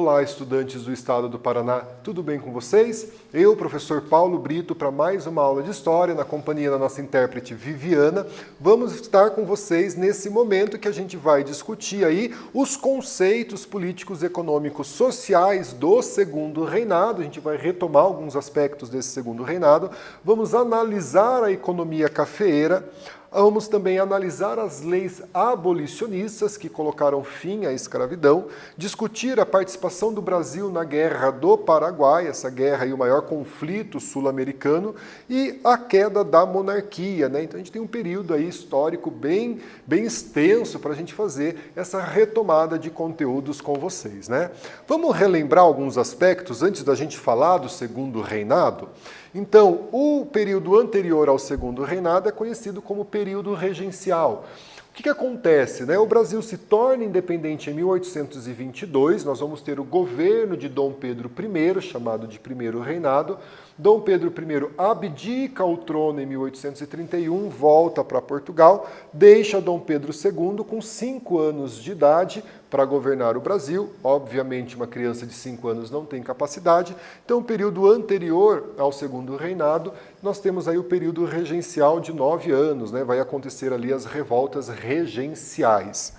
Olá, estudantes do estado do Paraná, tudo bem com vocês? Eu, professor Paulo Brito, para mais uma aula de História, na companhia da nossa intérprete Viviana, vamos estar com vocês nesse momento que a gente vai discutir aí os conceitos políticos, econômicos, sociais do Segundo Reinado. A gente vai retomar alguns aspectos desse Segundo Reinado, vamos analisar a economia cafeeira, vamos também analisar as leis abolicionistas que colocaram fim à escravidão, discutir a participação do Brasil na Guerra do Paraguai, essa guerra e o maior conflito sul-americano, e a queda da monarquia, né? Então a gente tem um período aí histórico bem extenso para a gente fazer essa retomada de conteúdos com vocês, né? Vamos relembrar alguns aspectos antes da gente falar do Segundo Reinado? Então, o período anterior ao Segundo Reinado é conhecido como período regencial. O que acontece, né? O Brasil se torna independente em 1822, nós vamos ter o governo de Dom Pedro I, chamado de Primeiro Reinado. Dom Pedro I abdica o trono em 1831, volta para Portugal, deixa Dom Pedro II com 5 anos de idade para governar o Brasil. Obviamente, uma criança de 5 anos não tem capacidade. Então, o período anterior ao Segundo Reinado, nós temos aí o período regencial de 9 anos, né? Vai acontecer ali as revoltas regenciais.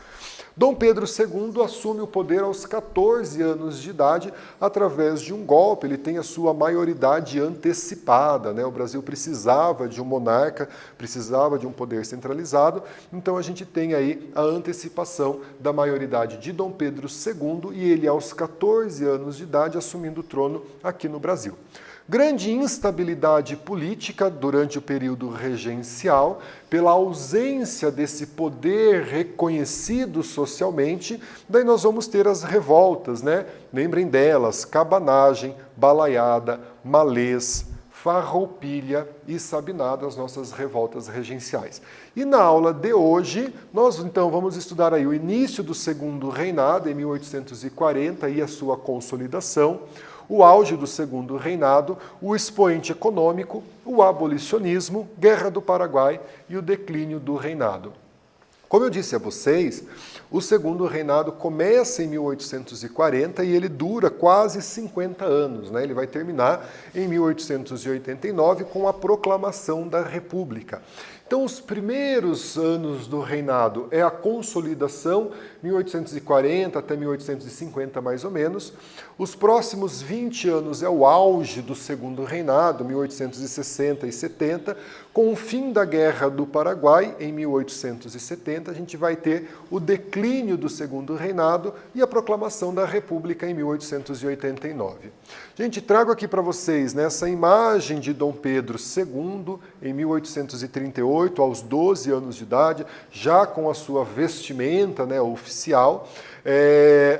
Dom Pedro II assume o poder aos 14 anos de idade através de um golpe. Ele tem a sua maioridade antecipada, né? O Brasil precisava de um monarca, precisava de um poder centralizado, então a gente tem aí a antecipação da maioridade de Dom Pedro II e ele aos 14 anos de idade assumindo o trono aqui no Brasil. Grande instabilidade política durante o período regencial, pela ausência desse poder reconhecido socialmente, daí nós vamos ter as revoltas, né? Lembrem delas: cabanagem, balaiada, malês, farroupilha e sabinada, as nossas revoltas regenciais. E na aula de hoje, nós então vamos estudar aí o início do Segundo Reinado, em 1840, e a sua consolidação, o auge do Segundo Reinado, o expoente econômico, o abolicionismo, Guerra do Paraguai e o declínio do reinado. Como eu disse a vocês, o Segundo Reinado começa em 1840 e ele dura quase 50 anos, né? Ele vai terminar em 1889 com a proclamação da República. Então, os primeiros anos do reinado é a consolidação, 1840 até 1850 mais ou menos. Os próximos 20 anos é o auge do Segundo Reinado, 1860 e 70. Com o fim da Guerra do Paraguai, em 1870, a gente vai ter o declínio do Segundo Reinado e a proclamação da República em 1889. Gente, trago aqui para vocês nessa imagem de Dom Pedro II, em 1838, aos 12 anos de idade, já com a sua vestimenta, né, oficial.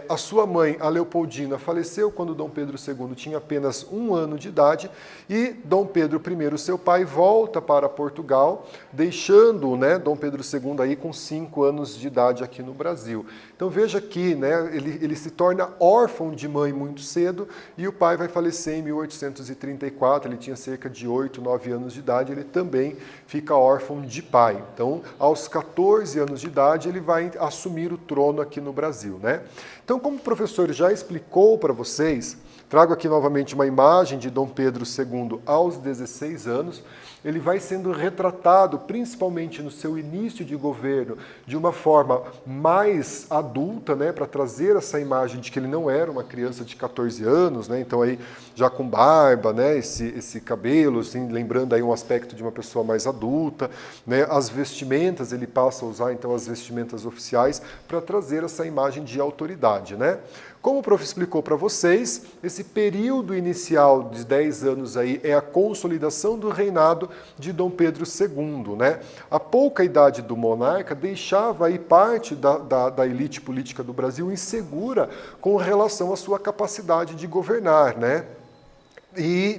A sua mãe, a Leopoldina, faleceu quando Dom Pedro II tinha apenas 1 ano de idade e Dom Pedro I, seu pai, volta para Portugal, deixando, né, Dom Pedro II aí com 5 anos de idade aqui no Brasil. Então veja aqui, né, ele se torna órfão de mãe muito cedo e o pai vai falecer em 1834, ele tinha cerca de 8, 9 anos de idade, ele também fica órfão de pai. Então, aos 14 anos de idade, ele vai assumir o trono aqui no Brasil, né? Então, como o professor já explicou para vocês, trago aqui novamente uma imagem de Dom Pedro II aos 16 anos. Ele vai sendo retratado, principalmente no seu início de governo, de uma forma mais adulta, né, para trazer essa imagem de que ele não era uma criança de 14 anos, né, então aí já com barba, né, esse cabelo, assim, lembrando aí um aspecto de uma pessoa mais adulta, né, as vestimentas, ele passa a usar então as vestimentas oficiais para trazer essa imagem de autoridade, né. Como o prof explicou para vocês, esse período inicial de 10 anos aí é a consolidação do reinado de Dom Pedro II, né? A pouca idade do monarca deixava aí parte da elite política do Brasil insegura com relação à sua capacidade de governar, né?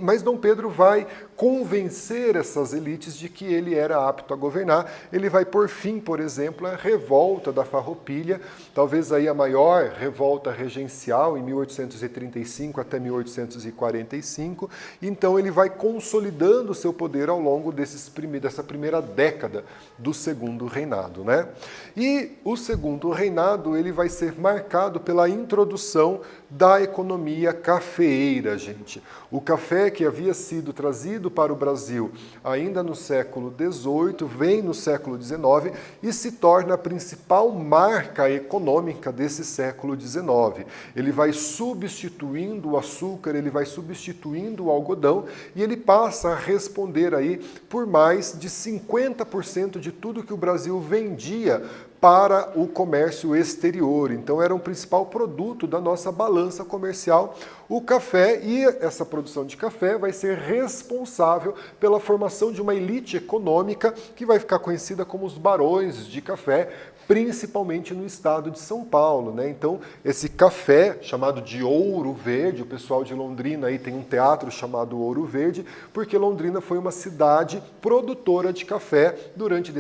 Mas Dom Pedro vai convencer essas elites de que ele era apto a governar. Ele vai pôr fim, por exemplo, à revolta da Farroupilha, talvez aí a maior revolta regencial em 1835 até 1845. Então ele vai consolidando o seu poder ao longo dessa primeira década do segundo reinado, né? E o segundo reinado ele vai ser marcado pela introdução da economia cafeeira, gente. O café que havia sido trazido para o Brasil ainda no século XVIII, vem no século XIX e se torna a principal marca econômica desse século XIX. Ele vai substituindo o açúcar, ele vai substituindo o algodão e ele passa a responder aí por mais de 50% de tudo que o Brasil vendia para o comércio exterior. Então era um principal produto da nossa balança comercial, o café, e essa produção de café vai ser responsável pela formação de uma elite econômica que vai ficar conhecida como os barões de café, principalmente no estado de São Paulo, né? Então, esse café, chamado de Ouro Verde, o pessoal de Londrina aí tem um teatro chamado Ouro Verde, porque Londrina foi uma cidade produtora de café durante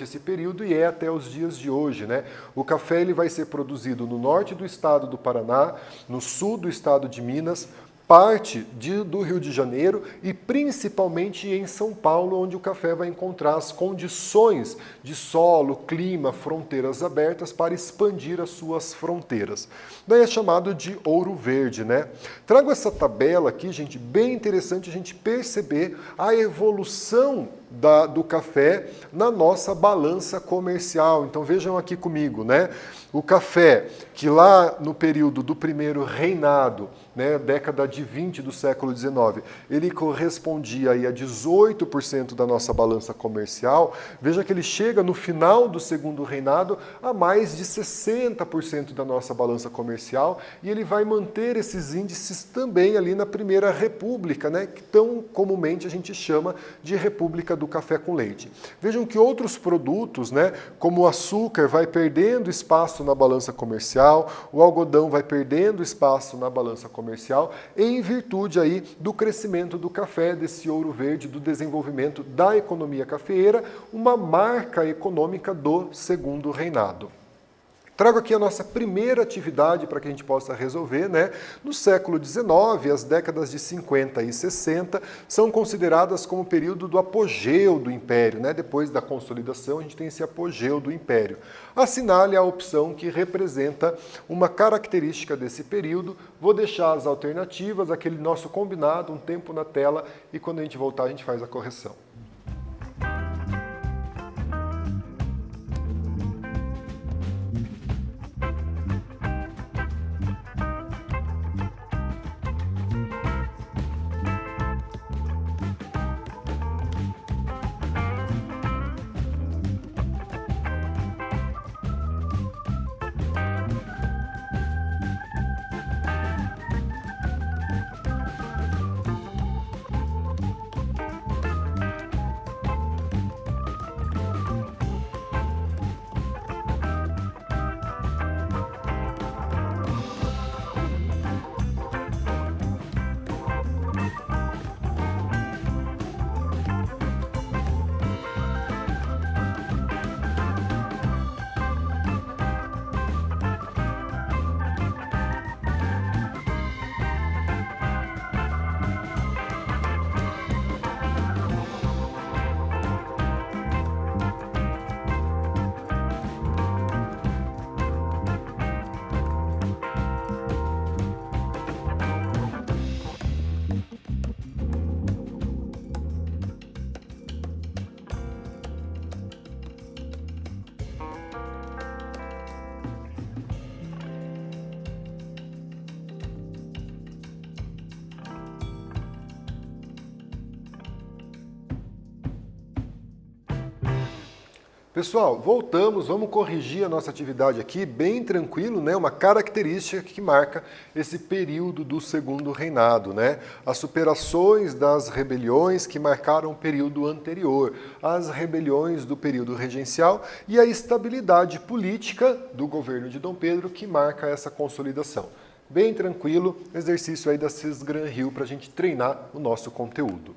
esse período e é até os dias de hoje, né? O café ele vai ser produzido no norte do estado do Paraná, no sul do estado de Minas, parte do Rio de Janeiro e principalmente em São Paulo, onde o café vai encontrar as condições de solo, clima, fronteiras abertas para expandir as suas fronteiras. Daí é chamado de Ouro Verde, né? Trago essa tabela aqui, gente, bem interessante a gente perceber a evolução do café na nossa balança comercial. Então vejam aqui comigo, né? O café que lá no período do primeiro reinado, né, década de 20 do século XIX, ele correspondia aí a 18% da nossa balança comercial. Veja que ele chega no final do segundo reinado a mais de 60% da nossa balança comercial e ele vai manter esses índices também ali na Primeira República, né, que tão comumente a gente chama de República do Café com Leite. Vejam que outros produtos, né, como o açúcar vai perdendo espaço na balança comercial, o algodão vai perdendo espaço na balança comercial, em virtude aí do crescimento do café, desse ouro verde, do desenvolvimento da economia cafeeira, uma marca econômica do segundo reinado. Trago aqui a nossa primeira atividade para que a gente possa resolver, né? No século XIX, as décadas de 50 e 60 são consideradas como o período do apogeu do Império, né? Depois da consolidação, a gente tem esse apogeu do Império. Assinale a opção que representa uma característica desse período. Vou deixar as alternativas, aquele nosso combinado, um tempo na tela, e quando a gente voltar a gente faz a correção. Pessoal, voltamos, vamos corrigir a nossa atividade aqui, bem tranquilo, né? Uma característica que marca esse período do segundo reinado, né? As superações das rebeliões que marcaram o período anterior, as rebeliões do período regencial e a estabilidade política do governo de Dom Pedro que marca essa consolidação. Bem tranquilo, exercício aí da Cis Gran Rio para a gente treinar o nosso conteúdo.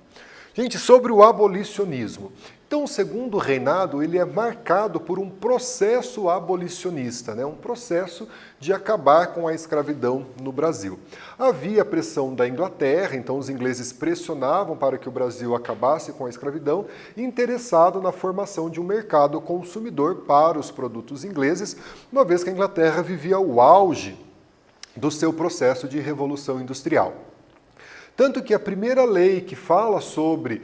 Gente, sobre o abolicionismo. Então, o segundo reinado, ele é marcado por um processo abolicionista, né? Um processo de acabar com a escravidão no Brasil. Havia pressão da Inglaterra, então os ingleses pressionavam para que o Brasil acabasse com a escravidão, interessado na formação de um mercado consumidor para os produtos ingleses, uma vez que a Inglaterra vivia o auge do seu processo de revolução industrial. Tanto que a primeira lei que fala sobre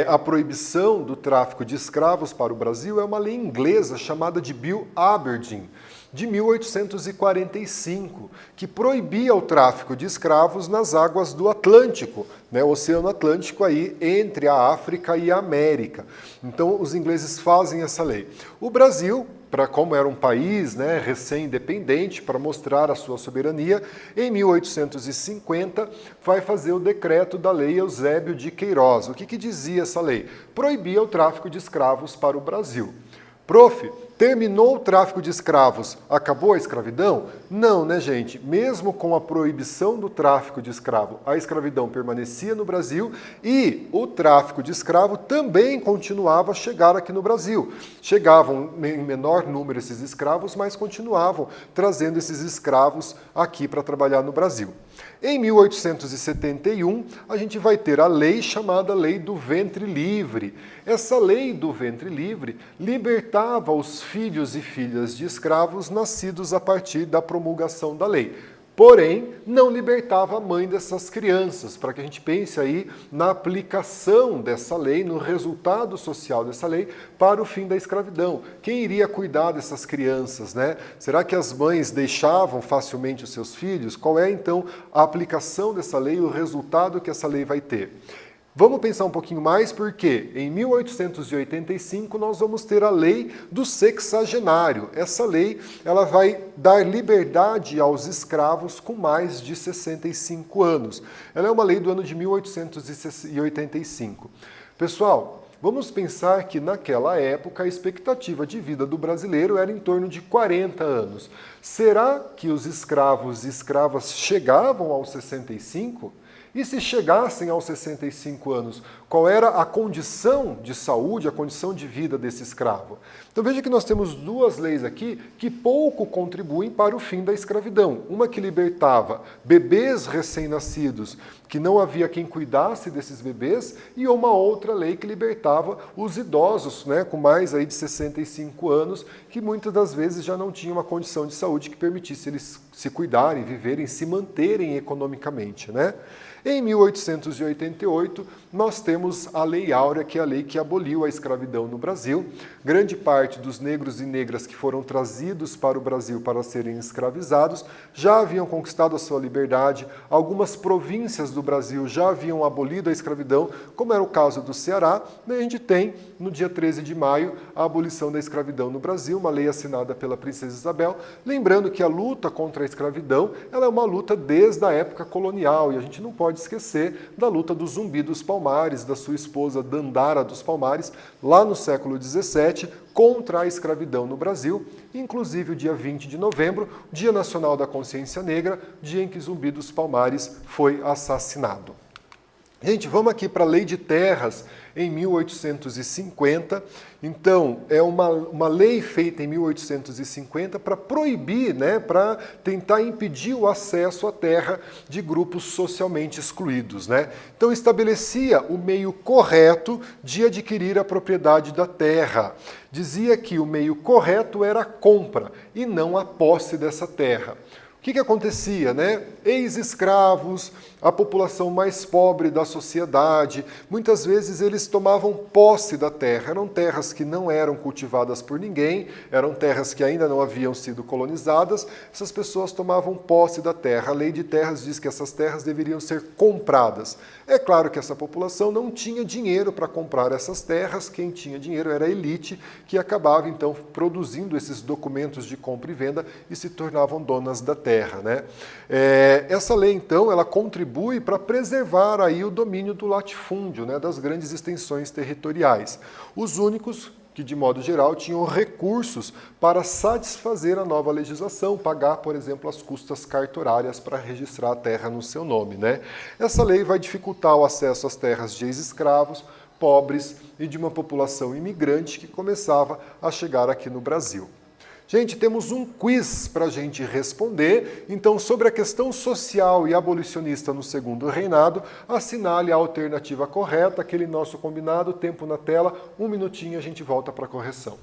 a proibição do tráfico de escravos para o Brasil é uma lei inglesa chamada de Bill Aberdeen, de 1845, que proibia o tráfico de escravos nas águas do Atlântico, né, o Oceano Atlântico aí entre a África e a América. Então os ingleses fazem essa lei. O Brasil, como era um país, né, recém-independente, para mostrar a sua soberania, em 1850 vai fazer o decreto da Lei Eusébio de Queiroz. O que dizia essa lei? Proibia o tráfico de escravos para o Brasil. Prof, terminou o tráfico de escravos, acabou a escravidão? Não, né, gente? Mesmo com a proibição do tráfico de escravo, a escravidão permanecia no Brasil e o tráfico de escravo também continuava a chegar aqui no Brasil. Chegavam em menor número esses escravos, mas continuavam trazendo esses escravos aqui para trabalhar no Brasil. Em 1871, a gente vai ter a lei chamada Lei do Ventre Livre. Essa lei do ventre livre libertava os filhos e filhas de escravos nascidos a partir da promulgação da lei. Porém, não libertava a mãe dessas crianças, para que a gente pense aí na aplicação dessa lei, no resultado social dessa lei para o fim da escravidão. Quem iria cuidar dessas crianças, né? Será que as mães deixavam facilmente os seus filhos? Qual é, então, a aplicação dessa lei e o resultado que essa lei vai ter? Vamos pensar um pouquinho mais, porque em 1885 nós vamos ter a lei do sexagenário. Essa lei ela vai dar liberdade aos escravos com mais de 65 anos. Ela é uma lei do ano de 1885. Pessoal, vamos pensar que naquela época a expectativa de vida do brasileiro era em torno de 40 anos. Será que os escravos e escravas chegavam aos 65? E se chegassem aos 65 anos, qual era a condição de saúde, a condição de vida desse escravo? Então veja que nós temos duas leis aqui que pouco contribuem para o fim da escravidão. Uma que libertava bebês recém-nascidos, que não havia quem cuidasse desses bebês, e uma outra lei que libertava os idosos, né, com mais aí de 65 anos, que muitas das vezes já não tinham uma condição de saúde que permitisse eles se cuidarem, viverem, se manterem economicamente, né? Em 1888, nós temos a Lei Áurea, que é a lei que aboliu a escravidão no Brasil. Grande parte dos negros e negras que foram trazidos para o Brasil para serem escravizados já haviam conquistado a sua liberdade. Algumas províncias do Brasil já haviam abolido a escravidão, como era o caso do Ceará. E a gente tem, no dia 13 de maio, a abolição da escravidão no Brasil, uma lei assinada pela Princesa Isabel. Lembrando que a luta contra a escravidão ela é uma luta desde a época colonial, e a gente não pode esquecer da luta do Zumbi dos Palmares, da sua esposa Dandara dos Palmares, lá no século XVII, contra a escravidão no Brasil, inclusive o dia 20 de novembro, Dia Nacional da Consciência Negra, dia em que Zumbi dos Palmares foi assassinado. Gente, vamos aqui para a Lei de Terras em 1850. Então, é uma lei feita em 1850 para proibir, né, para tentar impedir o acesso à terra de grupos socialmente excluídos, né? Então, estabelecia o meio correto de adquirir a propriedade da terra. Dizia que o meio correto era a compra e não a posse dessa terra. O que acontecia, né? Ex-escravos, a população mais pobre da sociedade, muitas vezes eles tomavam posse da terra. Eram terras que não eram cultivadas por ninguém, eram terras que ainda não haviam sido colonizadas. Essas pessoas tomavam posse da terra. A Lei de Terras diz que essas terras deveriam ser compradas. É claro que essa população não tinha dinheiro para comprar essas terras. Quem tinha dinheiro era a elite, que acabava então produzindo esses documentos de compra e venda e se tornavam donas da terra, né? Essa lei, então, ela contribui para preservar aí o domínio do latifúndio, né, das grandes extensões territoriais. Os únicos que de modo geral tinham recursos para satisfazer a nova legislação, pagar, por exemplo, as custas cartorárias para registrar a terra no seu nome, né? Essa lei vai dificultar o acesso às terras de ex-escravos, pobres e de uma população imigrante que começava a chegar aqui no Brasil. Gente, temos um quiz para a gente responder. Então, sobre a questão social e abolicionista no segundo reinado, assinale a alternativa correta, aquele nosso combinado, tempo na tela, 1 minutinho a gente volta para a correção.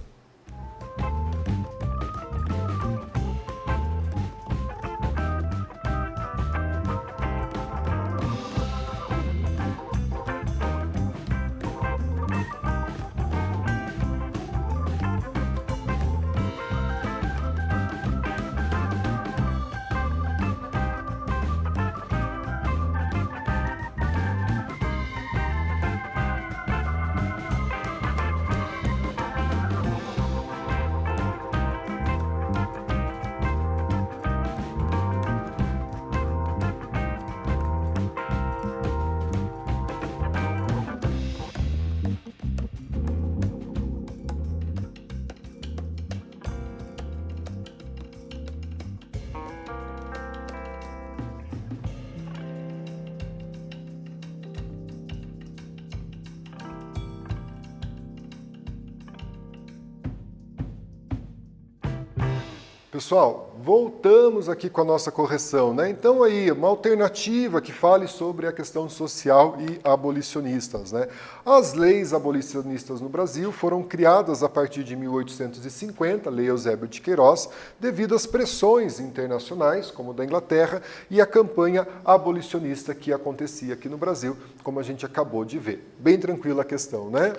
Pessoal, voltamos aqui com a nossa correção, né? Então aí, uma alternativa que fale sobre a questão social e abolicionistas, né? As leis abolicionistas no Brasil foram criadas a partir de 1850, Lei Eusébio de Queiroz, devido às pressões internacionais, como da Inglaterra, e a campanha abolicionista que acontecia aqui no Brasil, como a gente acabou de ver. Bem tranquila a questão, né?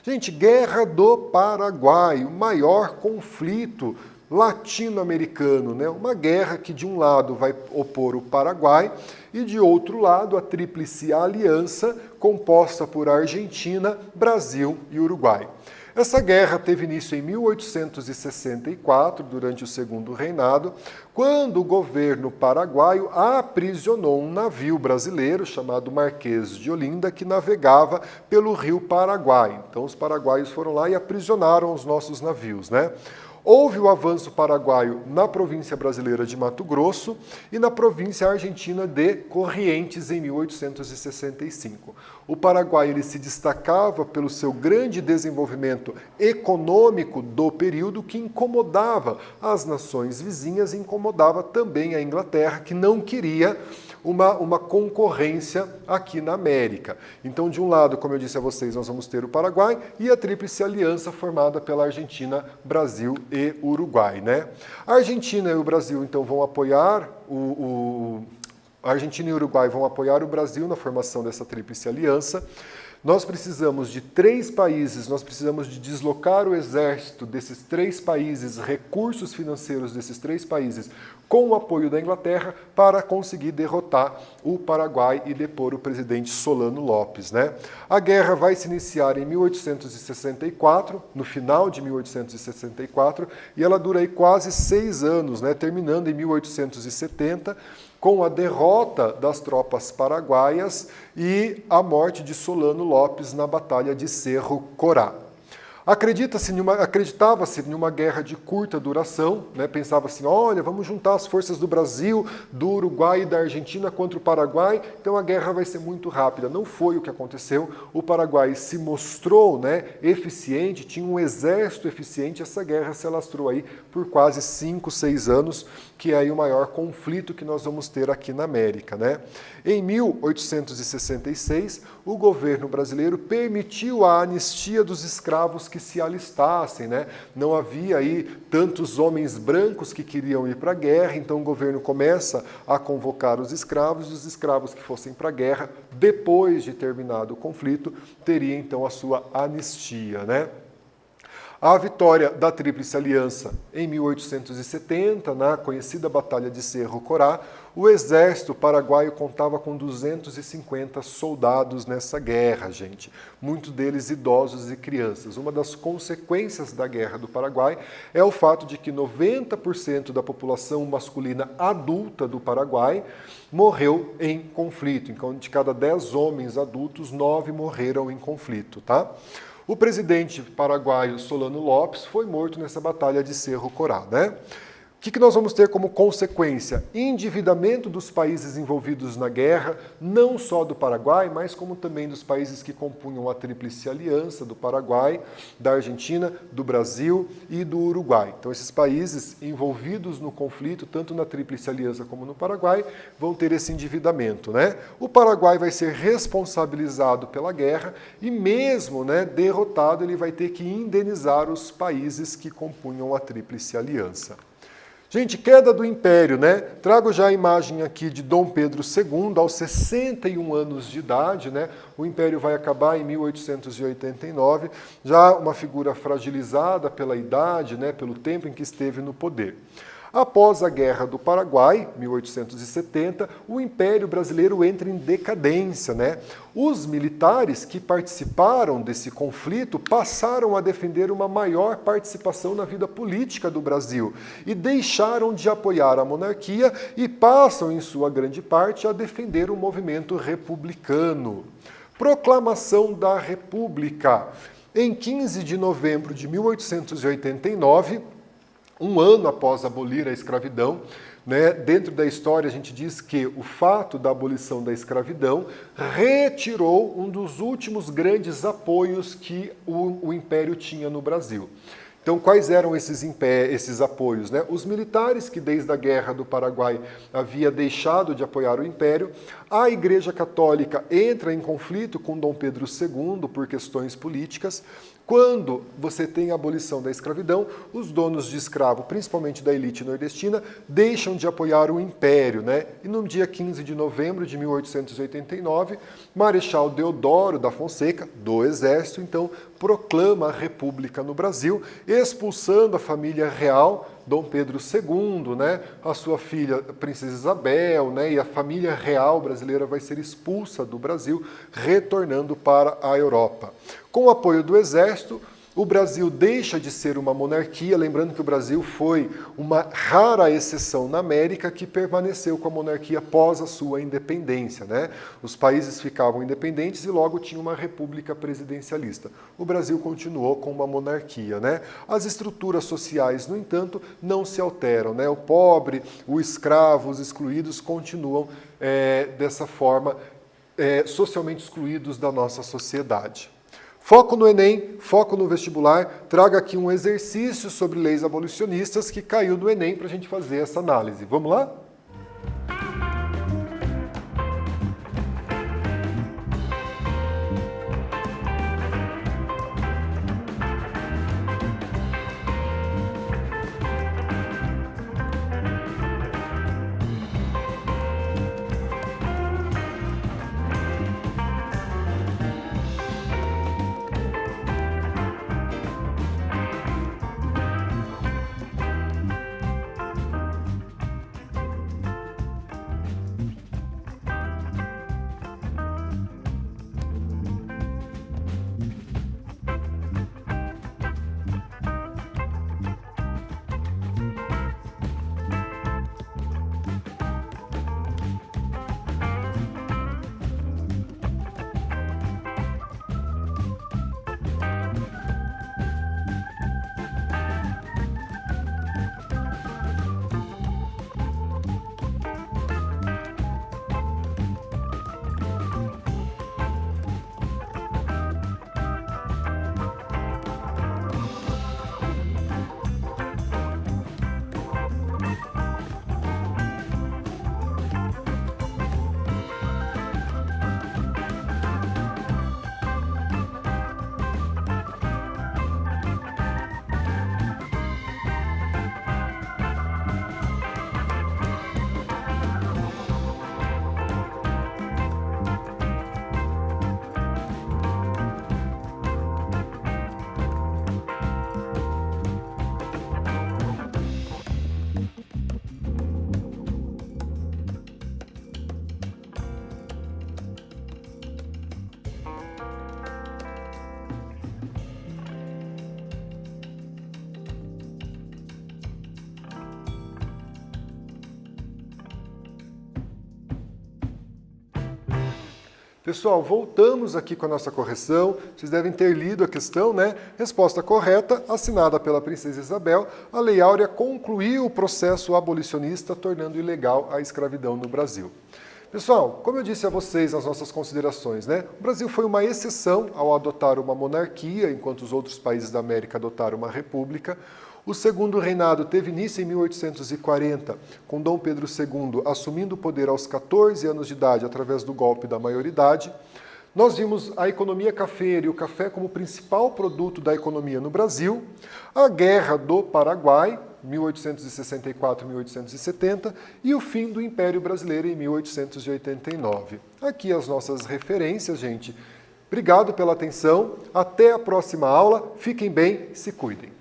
Gente, Guerra do Paraguai, o maior conflito latino-americano, né? Uma guerra que de um lado vai opor o Paraguai e de outro lado a Tríplice Aliança, composta por Argentina, Brasil e Uruguai. Essa guerra teve início em 1864, durante o segundo reinado, quando o governo paraguaio aprisionou um navio brasileiro chamado Marquês de Olinda, que navegava pelo rio Paraguai. Então os paraguaios foram lá e aprisionaram os nossos navios, né? Houve o avanço paraguaio na província brasileira de Mato Grosso e na província argentina de Corrientes em 1865. O Paraguai ele se destacava pelo seu grande desenvolvimento econômico do período, que incomodava as nações vizinhas e incomodava também a Inglaterra, que não queria uma concorrência aqui na América. Então, de um lado, como eu disse a vocês, nós vamos ter o Paraguai e a Tríplice Aliança formada pela Argentina, Brasil e Uruguai, né? A Argentina e o Brasil, então, vão apoiar a Argentina e o Uruguai vão apoiar o Brasil na formação dessa Tríplice Aliança. Nós precisamos de 3 países, nós precisamos de deslocar o exército desses 3 países, recursos financeiros desses 3 países, com o apoio da Inglaterra, para conseguir derrotar o Paraguai e depor o presidente Solano Lopes, né? A guerra vai se iniciar em 1864, no final de 1864, e ela dura aí quase 6 anos, né? Terminando em 1870, com a derrota das tropas paraguaias e a morte de Solano Lopes na Batalha de Cerro Corá. Acreditava-se em uma guerra de curta duração, né? Pensava-se, olha, vamos juntar as forças do Brasil, do Uruguai e da Argentina contra o Paraguai, então a guerra vai ser muito rápida. Não foi o que aconteceu. O Paraguai se mostrou, né, eficiente, tinha um exército eficiente. Essa guerra se alastrou aí por quase 5, 6 anos, que é aí o maior conflito que nós vamos ter aqui na América, né? Em 1866, o governo brasileiro permitiu a anistia dos escravos que se alistassem, né? Não havia aí tantos homens brancos que queriam ir para a guerra, então o governo começa a convocar os escravos, e os escravos que fossem para a guerra, depois de terminado o conflito, teria então a sua anistia, né? A vitória da Tríplice Aliança em 1870, na conhecida Batalha de Cerro Corá, o exército paraguaio contava com 250 soldados nessa guerra, gente. Muitos deles idosos e crianças. Uma das consequências da Guerra do Paraguai é o fato de que 90% da população masculina adulta do Paraguai morreu em conflito. Então, de cada 10 homens adultos, 9 morreram em conflito, tá? O presidente paraguaio Solano Lopes foi morto nessa batalha de Cerro Corá, né? O que nós vamos ter como consequência? Endividamento dos países envolvidos na guerra, não só do Paraguai, mas como também dos países que compunham a Tríplice Aliança, do Paraguai, da Argentina, do Brasil e do Uruguai. Então, esses países envolvidos no conflito, tanto na Tríplice Aliança como no Paraguai, vão ter esse endividamento, né? O Paraguai vai ser responsabilizado pela guerra e mesmo, né, derrotado, ele vai ter que indenizar os países que compunham a Tríplice Aliança. Gente, queda do Império, né? Trago já a imagem aqui de Dom Pedro II, aos 61 anos de idade, né? O Império vai acabar em 1889, já uma figura fragilizada pela idade, né? Pelo tempo em que esteve no poder. Após a Guerra do Paraguai, 1870, o Império Brasileiro entra em decadência, né? Os militares que participaram desse conflito passaram a defender uma maior participação na vida política do Brasil e deixaram de apoiar a monarquia e passam, em sua grande parte, a defender o movimento republicano. Proclamação da República. Em 15 de novembro de 1889, um ano após abolir a escravidão, né, dentro da história a gente diz que o fato da abolição da escravidão retirou um dos últimos grandes apoios que o Império tinha no Brasil. Então, quais eram esses apoios, né? Os militares, que desde a Guerra do Paraguai havia deixado de apoiar o Império, a Igreja Católica entra em conflito com Dom Pedro II por questões políticas. Quando você tem a abolição da escravidão, os donos de escravo, principalmente da elite nordestina, deixam de apoiar o Império, né? E no dia 15 de novembro de 1889, Marechal Deodoro da Fonseca, do Exército, então, proclama a República no Brasil, expulsando a família real, Dom Pedro II, né, a sua filha, a Princesa Isabel, né, e a família real brasileira vai ser expulsa do Brasil, retornando para a Europa. Com o apoio do Exército, o Brasil deixa de ser uma monarquia, lembrando que o Brasil foi uma rara exceção na América que permaneceu com a monarquia após a sua independência, né? Os países ficavam independentes e logo tinha uma república presidencialista. O Brasil continuou com uma monarquia, né? As estruturas sociais, no entanto, não se alteram, né? O pobre, o escravo, os excluídos continuam dessa forma socialmente excluídos da nossa sociedade. Foco no Enem, foco no vestibular, traga aqui um exercício sobre leis abolicionistas que caiu no Enem para a gente fazer essa análise. Vamos lá? Pessoal, voltamos aqui com a nossa correção. Vocês devem ter lido a questão, né? Resposta correta, assinada pela Princesa Isabel, a Lei Áurea concluiu o processo abolicionista, tornando ilegal a escravidão no Brasil. Pessoal, como eu disse a vocês nas nossas considerações, né? O Brasil foi uma exceção ao adotar uma monarquia, enquanto os outros países da América adotaram uma república. O segundo reinado teve início em 1840, com Dom Pedro II assumindo o poder aos 14 anos de idade através do golpe da maioridade. Nós vimos a economia cafeira e o café como principal produto da economia no Brasil, a Guerra do Paraguai, 1864-1870, e o fim do Império Brasileiro em 1889. Aqui as nossas referências, gente. Obrigado pela atenção, até a próxima aula, fiquem bem, se cuidem.